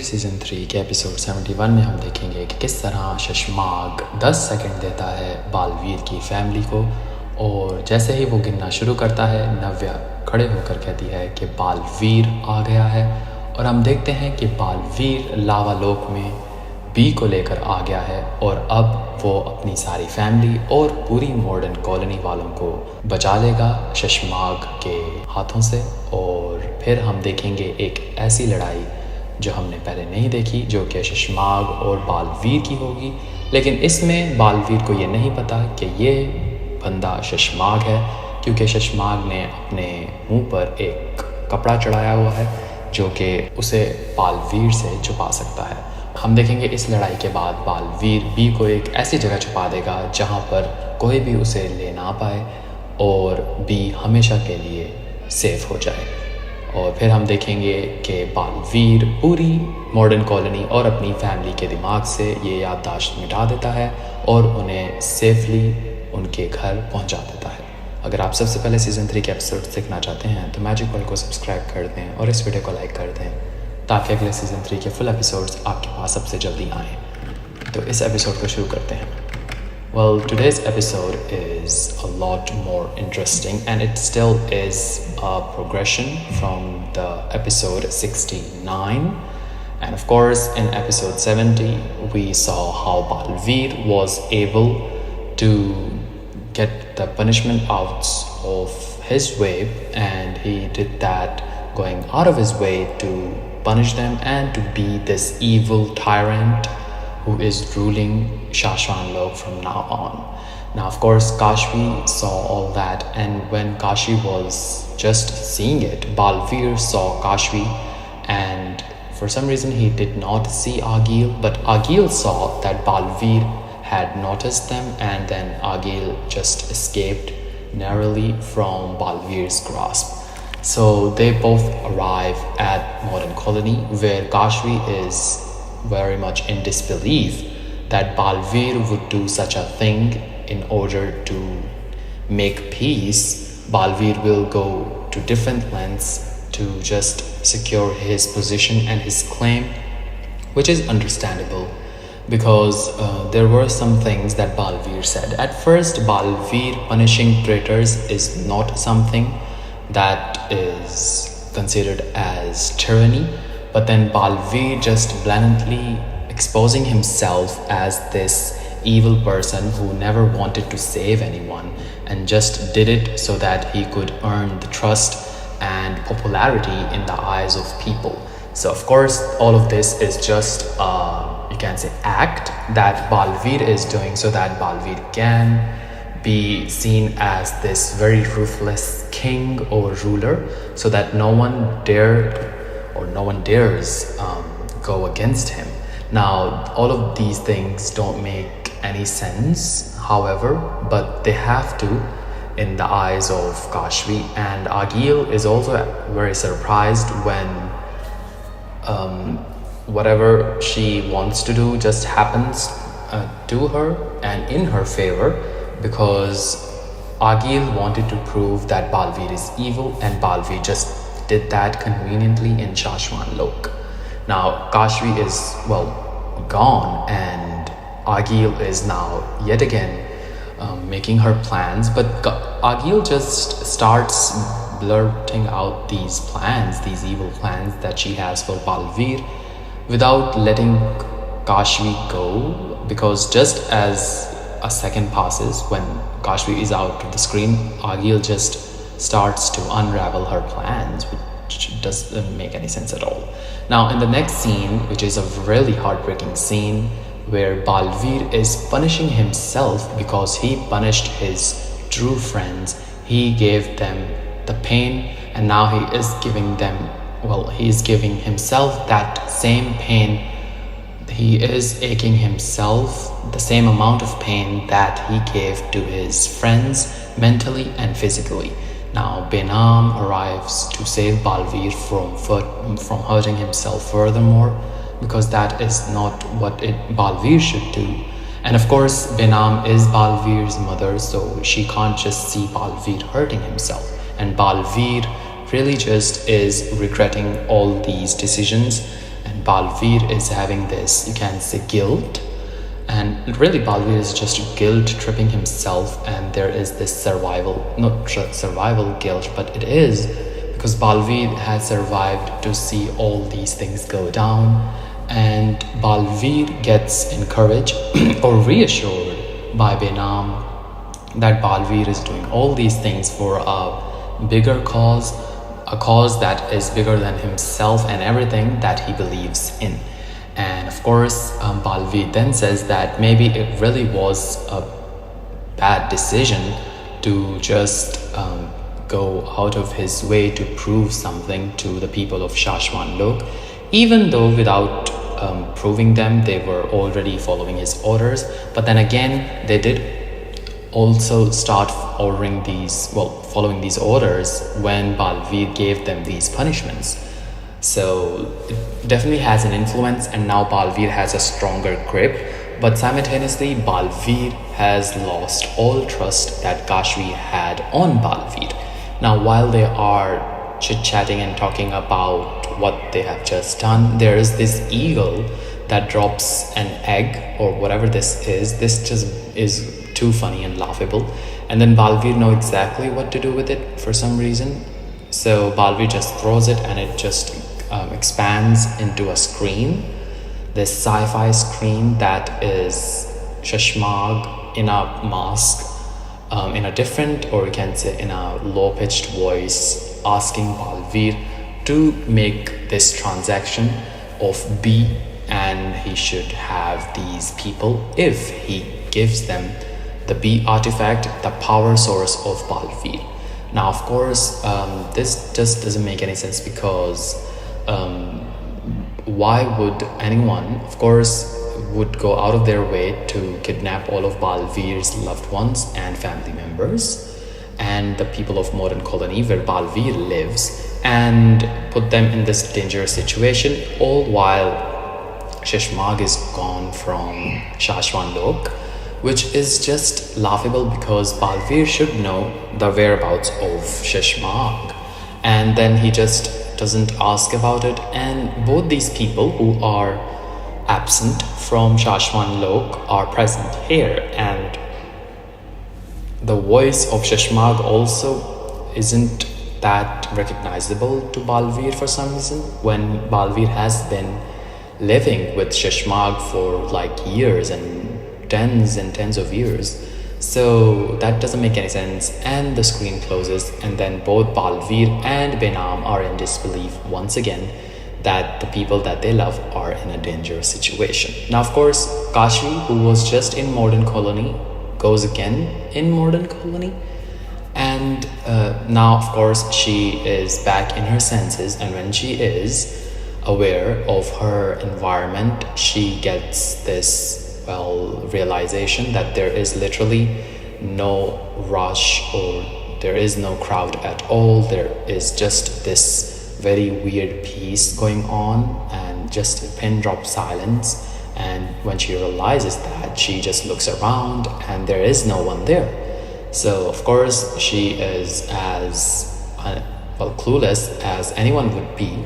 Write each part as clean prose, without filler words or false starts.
Season 3 के episode 71 में हम देखेंगे कि किस तरह शशमाग 10 सेकंड देता है बालवीर की फैमिली को। और जैसे ही वो गिनना शुरू करता है, नव्या खड़े होकर कहती है कि बालवीर आ गया है। और हम देखते हैं कि बालवीर लावा लोक में बी को लेकर आ गया है और अब वो अपनी सारी फैमिली और पूरी मॉडर्न कॉलोनी वालों को बचा लेगा शशमाग के हाथों से। और फिर हम देखेंगे एक ऐसी लड़ाई जो हमने पहले नहीं देखी, जो कि शशमाग और बालवीर की होगी। लेकिन इसमें बालवीर को ये नहीं पता कि ये बंदा शशमाग है, क्योंकि शशमाग ने अपने मुंह पर एक कपड़ा चढ़ाया हुआ है जो कि उसे बालवीर से छुपा सकता है। हम देखेंगे इस लड़ाई के बाद बालवीर बी को एक ऐसी जगह छुपा देगा जहाँ पर कोई भी उसे ले ना पाए और बी हमेशा के लिए सेफ हो जाए। और फिर हम देखेंगे कि बालवीर पूरी मॉडर्न कॉलोनी और अपनी फैमिली के दिमाग से ये याददाश्त मिटा देता है और उन्हें सेफली उनके घर पहुंचा देता है। अगर आप सबसे पहले सीज़न 3 के एपिसोड देखना चाहते हैं तो मैजिक वर्ल्ड को सब्सक्राइब कर दें और इस वीडियो को लाइक कर दें, ताकि अगले सीज़न 3 के फुल एपिसोड्स आपके पास सबसे जल्दी आएँ। तो इस एपिसोड को शुरू करते हैं। Well, today's episode is a lot more interesting, and it still is a progression from the episode 69. And of course, in episode 70, we saw how Baalveer was able to get the punishment out of his way, and he did that going out of his way to punish them and to be this evil tyrant who is ruling Shashanlok from now on. Now, of course, Kashvi saw all that, and when Kashi was just seeing it, Baalveer saw Kashvi, and for some reason he did not see Agil, but Agil saw that Baalveer had noticed them, and then Agil just escaped narrowly from Baalveer's grasp. So they both arrive at Modern Colony, where Kashvi is very much in disbelief that Baalveer would do such a thing. In order to make peace, Baalveer will go to different lengths to just secure his position and his claim, which is understandable because there were some things that Baalveer said. At first, Baalveer punishing traitors is not something that is considered as tyranny. But then Baalveer just blatantly exposing himself as this evil person who never wanted to save anyone and just did it so that he could earn the trust and popularity in the eyes of people. So of course, all of this is just you can say act that Baalveer is doing so that Baalveer can be seen as this very ruthless king or ruler, so that no one dares go against him. Now, all of these things don't make any sense, however, but they have to in the eyes of Kashvi. And Agil is also very surprised when whatever she wants to do just happens to her and in her favor, because Agil wanted to prove that Baalveer is evil, and Baalveer just did that conveniently in Shashanlok. Now Kashvi is gone, and Agil is now yet again making her plans, but Agil just starts blurting out these plans, these evil plans that she has for Baalveer, without letting Kashvi go, because just as a second passes when Kashvi is out of the screen, Agil just starts to unravel her plans, which doesn't make any sense at all. Now in the next scene, which is a really heartbreaking scene, where Baalveer is punishing himself because he punished his true friends, he gave them the pain, and now he is giving them, he is giving himself that same pain. He is aching himself the same amount of pain that he gave to his friends mentally and physically. Now Benam arrives to save Baalveer from hurting himself furthermore, because that is not what Baalveer should do. And of course, Benam is Baalveer's mother, so she can't just see Baalveer hurting himself. And Baalveer really just is regretting all these decisions, and Baalveer is having this, you can say, guilt. And really, Baalveer is just guilt tripping himself, and there is this survival guilt, but it is because Baalveer has survived to see all these things go down, and Baalveer gets encouraged or reassured by Benam that Baalveer is doing all these things for a bigger cause, a cause that is bigger than himself and everything that he believes in. And of course, Baalveer then says that maybe it really was a bad decision to just go out of his way to prove something to the people of Shashwan Lok, even though without proving them, they were already following his orders. But then again, they did also start following these orders when Baalveer gave them these punishments. So it definitely has an influence, and now Baalveer has a stronger grip. But simultaneously, Baalveer has lost all trust that Kashvi had on Baalveer. Now, while they are chit-chatting and talking about what they have just done, there is this eagle that drops an egg or whatever this is. This just is too funny and laughable. And then Baalveer knows exactly what to do with it for some reason. So Baalveer just throws it, and it just expands into a screen, this sci-fi screen that is Shashmag in a mask, in a different, or you can say in a low-pitched voice, asking Baalveer to make this transaction of B, and he should have these people if he gives them the B artifact, the power source of Baalveer. Now, of course, this just doesn't make any sense, because why would anyone, of course, would go out of their way to kidnap all of Baalveer's loved ones and family members and the people of modern colony where Baalveer lives, and put them in this dangerous situation, all while Shashmag is gone from Shashwan Lok, which is just laughable, because Baalveer should know the whereabouts of Shashmag, and then he just doesn't ask about it. And both these people who are absent from Shashwan Lok are present here, and the voice of Shashmag also isn't that recognizable to Baalveer for some reason, when Baalveer has been living with Shashmag for like years and tens of years. So that doesn't make any sense, and the screen closes, and then both Baalveer and Benam are in disbelief once again that the people that they love are in a dangerous situation. Now, of course, Kashvi, who was just in modern colony, goes again in modern colony, and now, of course, she is back in her senses, and when she is aware of her environment, she gets this realization that there is literally no rush, or there is no crowd at all. There is just this very weird peace going on, and just a pin drop silence. And when she realizes that, she just looks around, and there is no one there. So of course she is as clueless as anyone would be.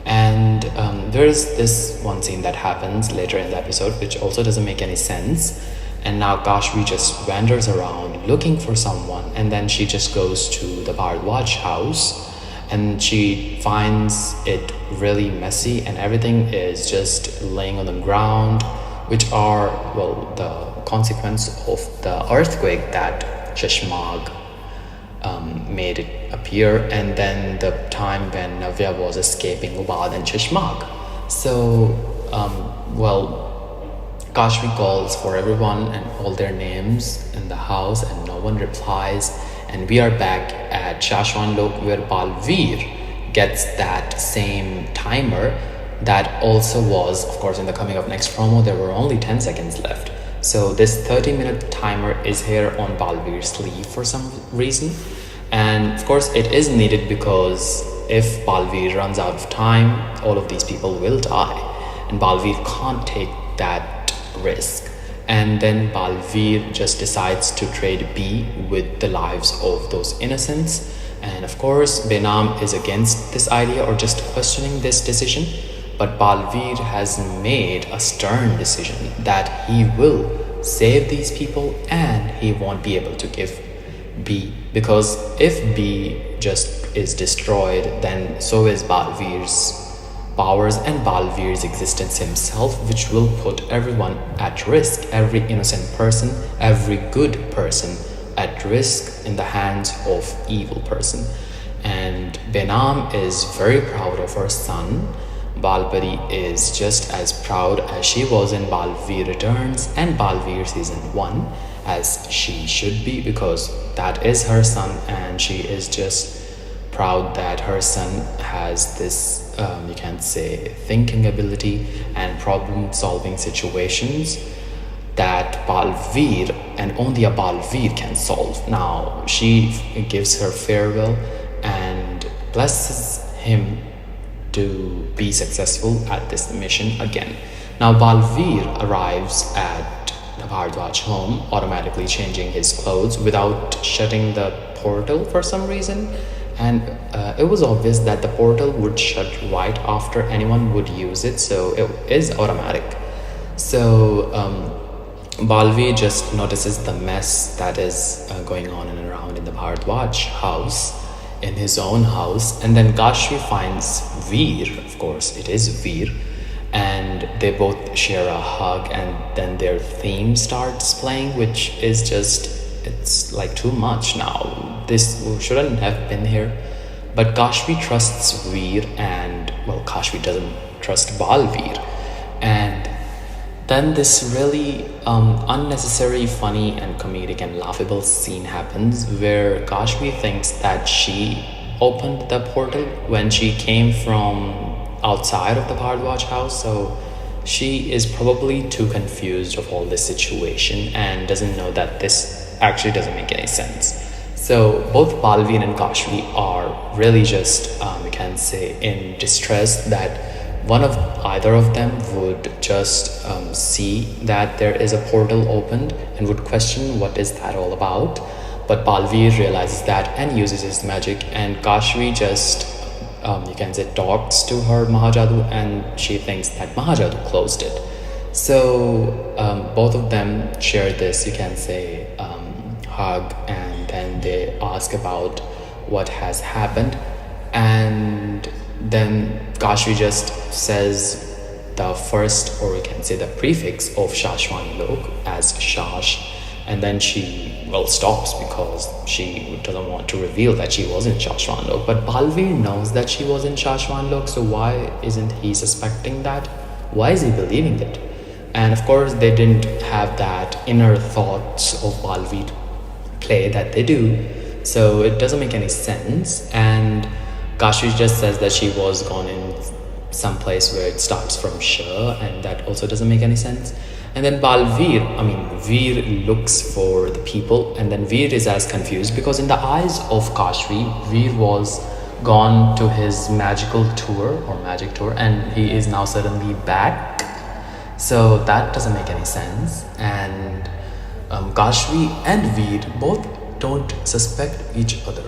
And there's this one scene that happens later in the episode which also doesn't make any sense, and now Kashvi just wanders around looking for someone, and then she just goes to the Bharadwaj house, and she finds it really messy, and everything is just laying on the ground, which are the consequence of the earthquake that Shashmag made it appear, and then the time when Navya was escaping Ubad and Shashmag. So Kashvi calls for everyone and all their names in the house, and no one replies, and we are back at Shashwan Lok, where Baalveer gets that same timer that also was, of course, in the coming up next promo. There were only 10 seconds left, so this 30-minute timer is here on Baalveer's sleeve for some reason. And of course it is needed, because if Baalveer runs out of time, all of these people will die, and Baalveer can't take that risk. And then Baalveer just decides to trade B with the lives of those innocents. And of course Benam is against this idea, or just questioning this decision, But Baalveer has made a stern decision that he will save these people and he won't be able to give B, because if B just is destroyed, then so is Baalveer's powers and Baalveer's existence himself, which will put everyone at risk, every innocent person, every good person at risk in the hands of evil person. And Benam is very proud of her son. Balpari is just as proud as she was in Baalveer Returns and Baalveer Season 1, as she should be, because that is her son, and she is just proud that her son has this, you can say, thinking ability and problem solving situations that Baalveer and only a Baalveer can solve. Now she gives her farewell and blesses him to be successful at this mission again. Now Baalveer arrives at the Bharadwaj home, automatically changing his clothes without shutting the portal for some reason. And it was obvious that the portal would shut right after anyone would use it, so it is automatic. So Baalveer just notices the mess that is going on and around in the Bharadwaj house, in his own house, and then Kashvi finds Veer, of course it is Veer, and they both share a hug, and then their theme starts playing, which is just, it's like too much now. This shouldn't have been here. But Kashvi trusts Veer, and well, Kashvi doesn't trust Baalveer. And then this really unnecessary, funny and comedic and laughable scene happens where Kashvi thinks that she opened the portal when she came from outside of the Bharadwaj house. So she is probably too confused of all this situation and doesn't know that this actually doesn't make any sense. So both Baalveer and Kashvi are really just, you can say, in distress that either of them would just see that there is a portal opened and would question what is that all about. But Baalveer realizes that and uses his magic, and Kashvi just, you can say, talks to her Mahajadu, and she thinks that Mahajadu closed it. So both of them share this, you can say, hug, and then they ask about what has happened, and then Kashvi just says the first, or you can say the prefix of Shashwani Lok as Shash, and then she, well, stops because she doesn't want to reveal that she was in Shashwan Lok. But Baalveer knows that she was in Shashwan Lok, so why isn't he suspecting that? Why is he believing it? And of course they didn't have that inner thoughts of Baalveer play that they do, so it doesn't make any sense. And Kashvi just says that she was gone in some place where it starts from Sh, and that also doesn't make any sense. And then Veer looks for the people, and then Veer is as confused because in the eyes of Kashvi, Veer was gone to his magical tour or magic tour, and he is now suddenly back. So that doesn't make any sense. And Kashvi and Veer both don't suspect each other.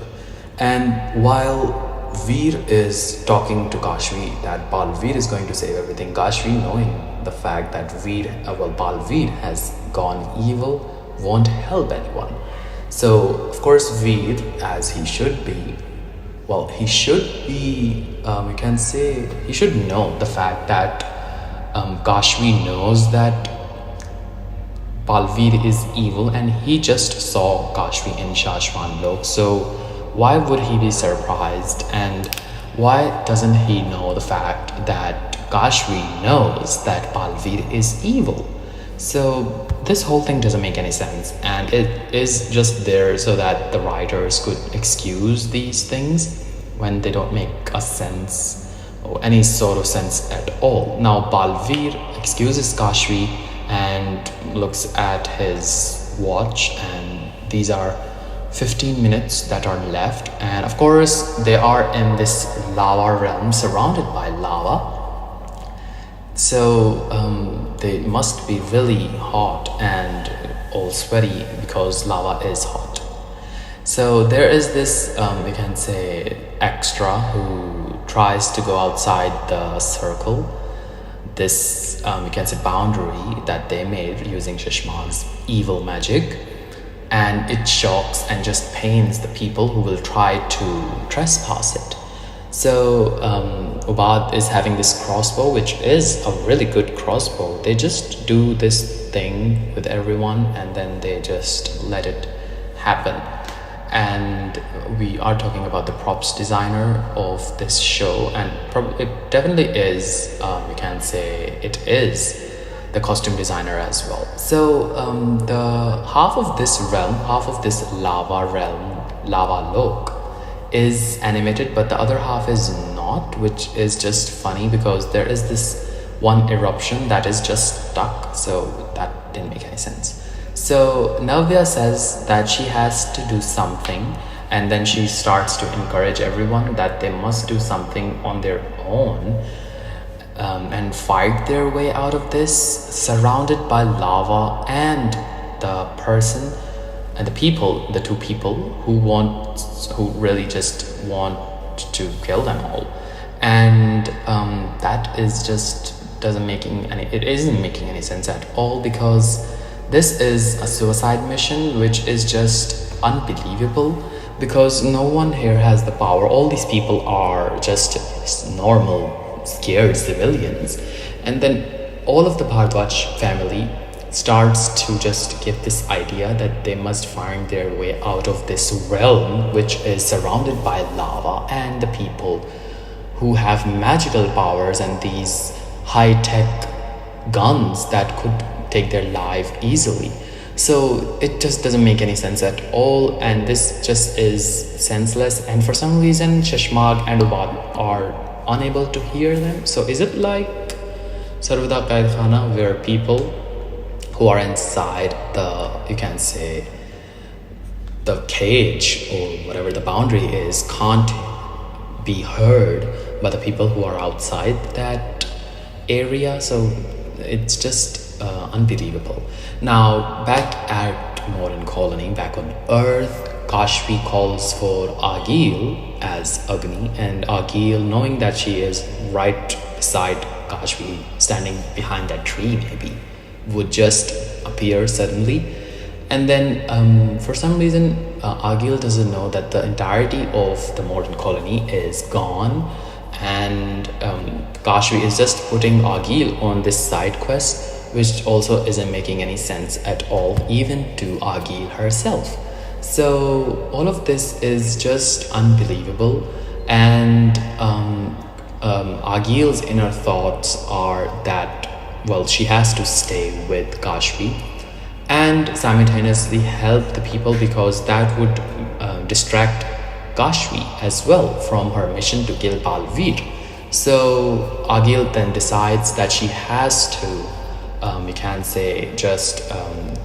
And while Veer is talking to Kashvi that Baalveer is going to save everything, Kashvi, knowing the fact that Baalveer has gone evil, won't help anyone. So of course Veer, as he should be, you can say, he should know the fact that Kashvi knows that Baalveer is evil, and he just saw Kashvi in Shashwan Lok. So why would he be surprised, and why doesn't he know the fact that Kashvi knows that Baalveer is evil? So this whole thing doesn't make any sense, and it is just there so that the writers could excuse these things when they don't make a sense or any sort of sense at all. Now Baalveer excuses Kashvi and looks at his watch, and these are 15 minutes that are left, and of course they are in this lava realm surrounded by lava, so they must be really hot and all sweaty because lava is hot. So there is this, you can say, extra who tries to go outside the circle, this, you can say, boundary that they made using Shishmag's evil magic, and it shocks and just pains the people who will try to trespass it. So Ubad is having this crossbow, which is a really good crossbow. They just do this thing with everyone and then they just let it happen. And we are talking about the props designer of this show, and it definitely is, you can say it is the costume designer as well. So the half of this realm, half of this lava realm, lava lok, is animated, but the other half is not, which is just funny because there is this one eruption that is just stuck, so that didn't make any sense. So Navya says that she has to do something, and then she starts to encourage everyone that they must do something on their own, and fight their way out of this, surrounded by lava and the person and the people, the two people who really just want to kill them all. And that is just it isn't making any sense at all, because this is a suicide mission, which is just unbelievable, because no one here has the power. All these people are just normal, scared civilians. And then all of the Bhardwaj family starts to just give this idea that they must find their way out of this realm, which is surrounded by lava and the people who have magical powers and these high-tech guns that could take their life easily. So it just doesn't make any sense at all, and this just is senseless. And for some reason Shishmag and Ubad are unable to hear them. So is it like Sarvada Qaid Khana, where people who are inside the, you can say, the cage or whatever the boundary is, can't be heard by the people who are outside that area? So it's just unbelievable. Now back at Modern Colony, back on Earth, Kashvi calls for Agil as Agni, and Agil, knowing that she is right beside Kashvi, standing behind that tree maybe, would just appear suddenly. And then for some reason Agil doesn't know that the entirety of the Modern Colony is gone, and Kashvi is just putting Agil on this side quest, which also isn't making any sense at all, even to Agil herself. So all of this is just unbelievable, and Agil's inner thoughts are that, well, she has to stay with Kashvi and simultaneously help the people, because that would distract Kashvi as well from her mission to kill Baalveer. So Agil then decides that she has to, you can say, just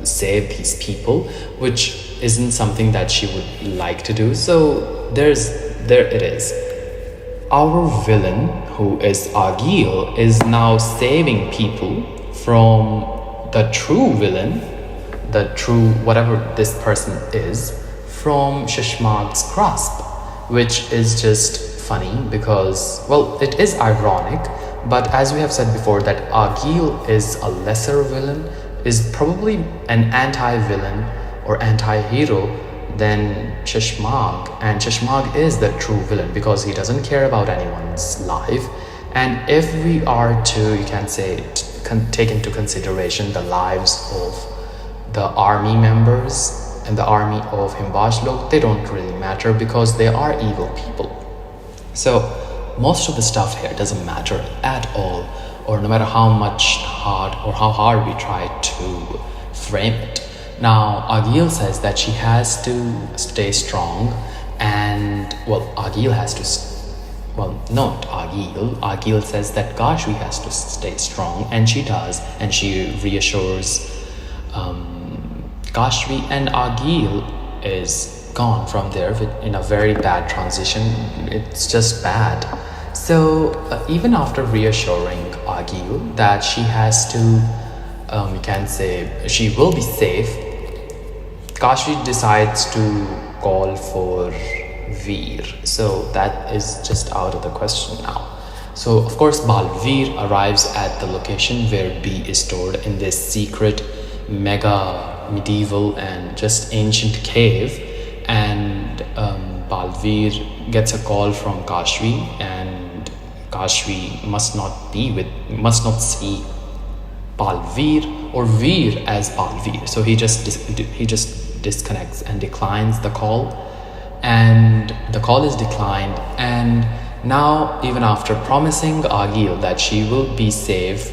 save these people, which isn't something that she would like to do. So there it is. Our villain, who is Agil, is now saving people from the true villain, the true whatever this person is, from Shishmag's grasp, which is just funny because, well, it is ironic, but as we have said before, that Agil is a lesser villain, is probably an anti-villain or anti-hero than Shishmag, and Shishmag is the true villain because he doesn't care about anyone's life. And if we are to, you can say, take into consideration the lives of the army members and the army of Himbashlok, they don't really matter because they are evil people. So most of the stuff here doesn't matter at all, or no matter how hard we try to frame it. Now Agil says that she has to stay strong, and well, Agil has to, well, not Agil. Agil says that Kashvi has to stay strong, and she does, and she reassures Kashvi, and Agil is gone from there in a very bad transition. It's just bad. So even after reassuring Agil that she has to, you can say, she will be safe, Kashvi decides to call for Veer. So that is just out of the question now. So of course Baalveer arrives at the location where B is stored in this secret mega medieval and just ancient cave, and Baalveer gets a call from Kashvi, and Kashvi must not see Baalveer or Veer as Baalveer. So he just disconnects and declines the call, and the call is declined. And now, even after promising Agil that she will be safe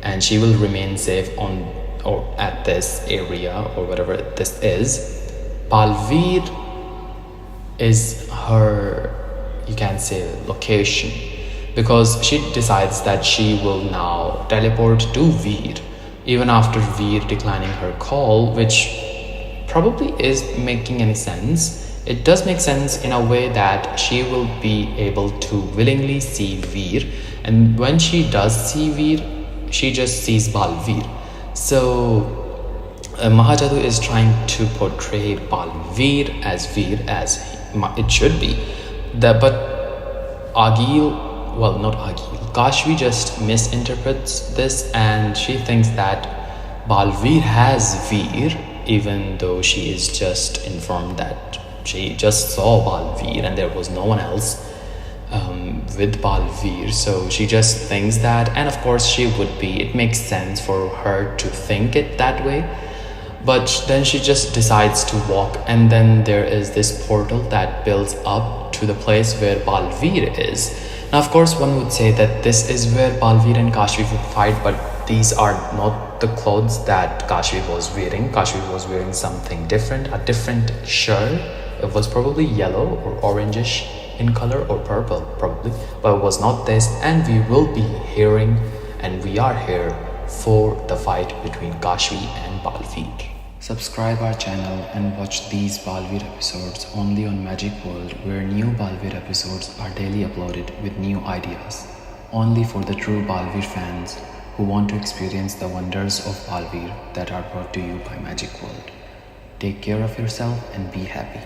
and she will remain safe on or at this area or whatever this is, Baalveer is her, you can say, location, because she decides that she will now teleport to Veer even after Veer declining her call, which probably is making any sense. It does make sense in a way that she will be able to willingly see Veer, and when she does see Veer, she just sees Baalveer. So Mahajadu is trying to portray Baalveer as Veer as it should be. But Agil, well, not Agil, Kashvi just misinterprets this, and she thinks that Baalveer has Veer, even though she is just informed that she just saw Baalveer and there was no one else with Baalveer. So she just thinks that, and of course it makes sense for her to think it that way. But then she just decides to walk, and then there is this portal that builds up to the place where Baalveer is. Now of course one would say that this is where Baalveer and Kashvi would fight, but these are not the clothes that Kashvi was wearing. Kashvi was wearing something different, a different shirt. It was probably yellow or orangish in color, or purple probably, but it was not this. And we will be hearing, and we are here for the fight between Kashvi and Baalveer. Subscribe our channel and watch these Baalveer episodes only on Magic World, where new Baalveer episodes are daily uploaded with new ideas. Only for the true Baalveer fans who want to experience the wonders of Baalveer that are brought to you by Magic World. Take care of yourself and be happy.